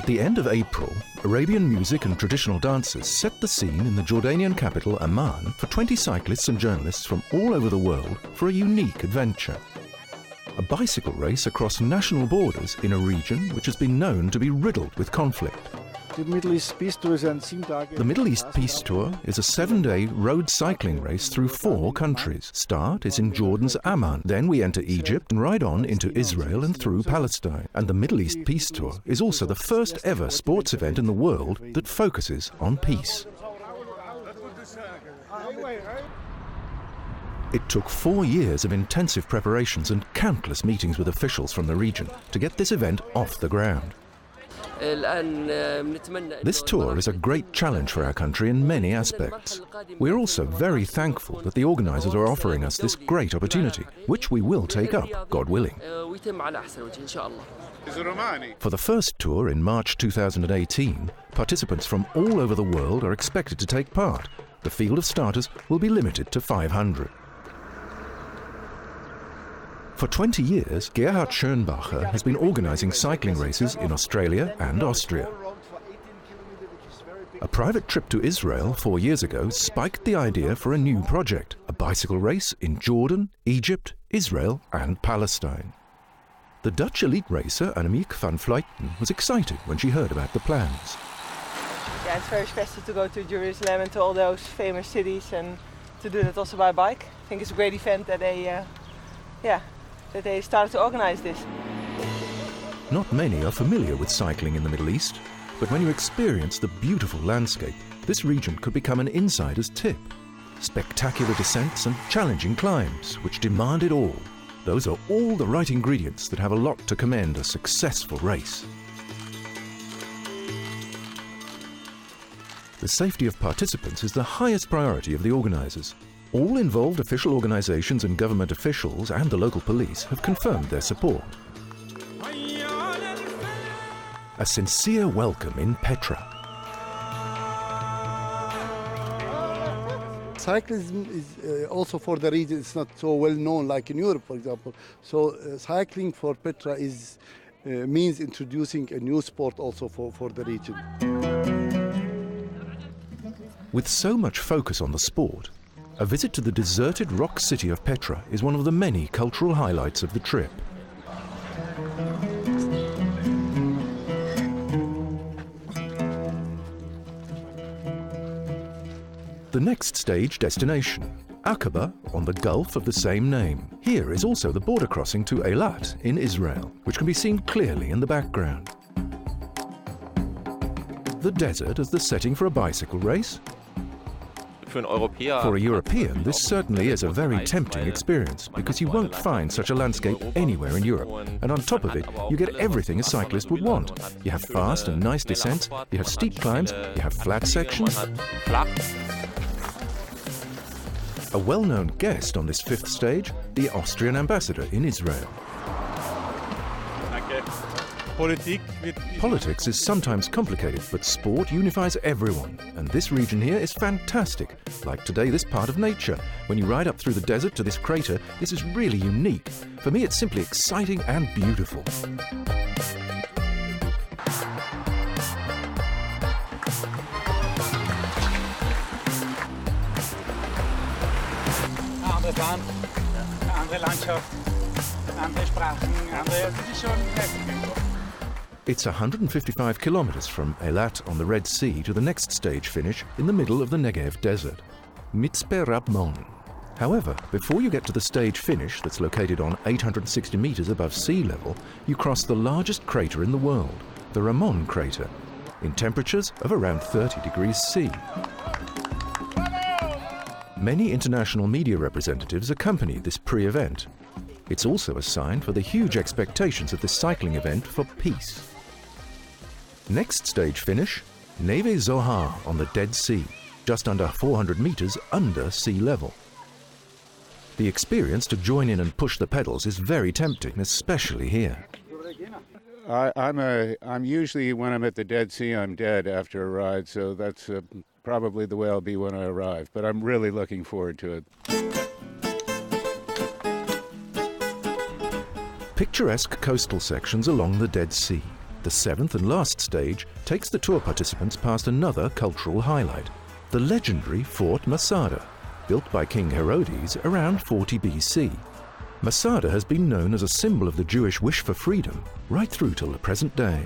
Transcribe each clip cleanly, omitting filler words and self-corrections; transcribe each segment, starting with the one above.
the end of April, Arabian music and traditional dances set the scene in the Jordanian capital Amman for 20 cyclists and journalists from all over the world for a unique adventure. A bicycle race across national borders in a region which has been known to be riddled with conflict. The Middle East Peace Tour is The Middle East Peace Tour is a 7-day road cycling race through 4 countries. Start is in Jordan's Amman. Then we enter Egypt and ride on into Israel and through Palestine. And the Middle East Peace Tour is also the first ever sports event in the world that focuses on peace. It took 4 years of intensive preparations and countless meetings with officials from the region to get this event off the ground. This tour is a great challenge for our country in many aspects. We are also very thankful that the organisers are offering us this great opportunity, which we will take up, God willing. For the first tour in March 2018, participants from all over the world are expected to take part. The field of starters will be limited to 500. For 20 years, Gerhard Schönbacher has been organising cycling races in Australia and Austria. A private trip to Israel 4 years ago spiked the idea for a new project, a bicycle race in Jordan, Egypt, Israel and Palestine. The Dutch elite racer Annemiek van Vleuten was excited when she heard about the plans. Yeah, it's very special to go to Jerusalem and to all those famous cities and to do that also by bike. I think it's a great event that they started to organize this. Not many are familiar with cycling in the Middle East, but when you experience the beautiful landscape, this region could become an insider's tip. Spectacular descents and challenging climbs, which demand it all. Those are all the right ingredients that have a lot to commend a successful race. The safety of participants is the highest priority of the organisers. All involved official organisations and government officials and the local police have confirmed their support. A sincere welcome in Petra. Cyclism is also for the region, it's not so well known like in Europe, for example. So cycling for Petra means introducing a new sport also for the region. With so much focus on the sport, a visit to the deserted rock city of Petra is one of the many cultural highlights of the trip. The next stage destination, Aqaba, on the Gulf of the same name. Here is also the border crossing to Eilat in Israel, which can be seen clearly in the background. The desert as the setting for a bicycle race? For a European, this certainly is a very tempting experience because you won't find such a landscape anywhere in Europe. And on top of it, you get everything a cyclist would want. You have fast and nice descents, you have steep climbs, you have flat sections. A well-known guest on this 5th stage, the Austrian ambassador in Israel. Politics is sometimes complicated, but sport unifies everyone. And this region here is fantastic. Like today, this part of nature. When you ride up through the desert to this crater, this is really unique. For me, it's simply exciting and beautiful. Andere Land, andere Landschaft, andere Sprachen, andere, das ist schon heftig. It's 155 kilometers from Eilat on the Red Sea to the next stage finish in the middle of the Negev desert, Mitzpe Ramon. However, before you get to the stage finish that's located on 860 meters above sea level, you cross the largest crater in the world, the Ramon crater, in temperatures of around 30 degrees C. Many international media representatives accompany this pre-event. It's also a sign for the huge expectations of this cycling event for peace. Next stage finish, Neve Zohar on the Dead Sea, just under 400 meters under sea level. The experience to join in and push the pedals is very tempting, especially here. I'm usually, when I'm at the Dead Sea, I'm dead after a ride, so that's probably the way I'll be when I arrive, but I'm really looking forward to it. Picturesque coastal sections along the Dead Sea. The seventh and last stage takes the tour participants past another cultural highlight, the legendary Fort Masada, built by King Herodes around 40 BC. Masada has been known as a symbol of the Jewish wish for freedom right through till the present day.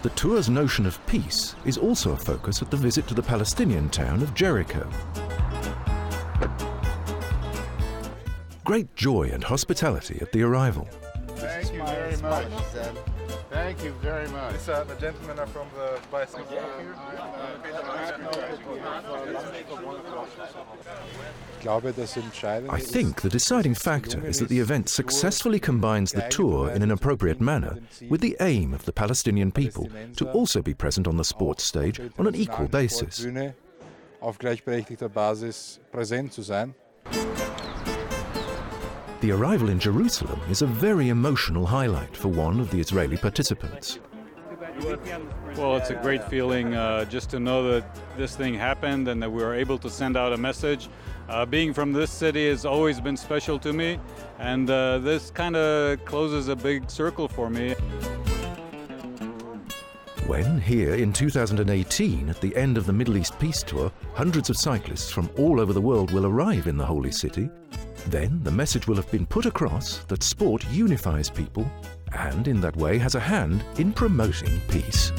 The tour's notion of peace is also a focus at the visit to the Palestinian town of Jericho. Great joy and hospitality at the arrival. Thank you very much. Thank you very much. The gentlemen are from the bicycle. I think the deciding factor is that the event successfully combines the tour in an appropriate manner with the aim of the Palestinian people to also be present on the sports stage on an equal basis. The arrival in Jerusalem is a very emotional highlight for one of the Israeli participants. Well, it's a great feeling just to know that this thing happened and that we were able to send out a message. Being from this city has always been special to me, and this kind of closes a big circle for me. When, here in 2018, at the end of the Middle East Peace Tour, hundreds of cyclists from all over the world will arrive in the Holy City, then the message will have been put across that sport unifies people and in that way has a hand in promoting peace.